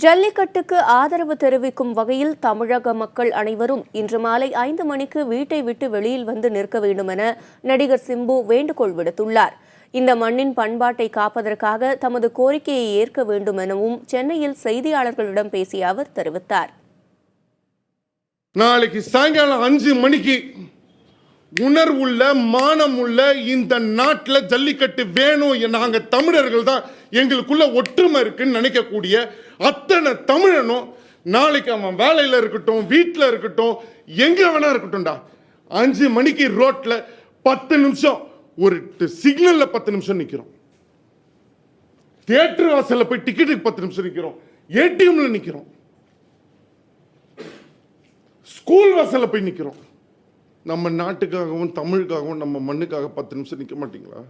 ஜல்லிக்கட்டுக்கு ஆதரவு தெரிவிக்கும் வகையில் தமிழக மக்கள் அனைவரும் இன்று மாலை 5 மணிக்கு வீட்டை விட்டு வெளியில் வந்து நிற்க வேண்டும் என நடிகர் சிம்பு வேண்டுகோள் விடுத்துள்ளார். இந்த மண்ணின் பண்பாட்டை காப்பதற்காக தமது கோரிக்கையை ஏற்க வேண்டும் எனவும் சென்னையில் செய்தியாளர்களிடம் பேசிய அவர் தெரிவித்தார். நாளைக்கு சாயங்காலம் 5 மணிக்கு உணர்வுள்ள மானமுள்ள இந்த நாட்டில் ஜல்லிக்கட்டு வேணும். நாங்க தமிழர்கள் தான், எங்களுக்குள்ள ஒற்றுமை இருக்குன்னு நினைக்கக்கூடிய அத்தனை தமிழனும் நாளைக்கு அவன் வேலையில் இருக்கட்டும், வீட்டில் இருக்கட்டும், எங்க வேணா இருக்கட்டும்டா, 5 மணிக்கு ரோட்ல 10 நிமிஷம் ஒரு சிக்னல்ல 10 நிமிஷம் நிக்கிறோம், தியேட்டர் வாசல்ல போய் டிக்கெட்டுக்கு 10 நிமிஷம் நிக்கிறோம், ஏடிஎம்ல நிக்கிறோம், ஸ்கூல் வாசல்ல போய் நிக்கிறோம். நம்ம நாட்டுக்காகவும் தமிழுக்காகவும் நம்ம மண்ணுக்காக 10 நிமிஷம் நிற்க மாட்டீங்களா?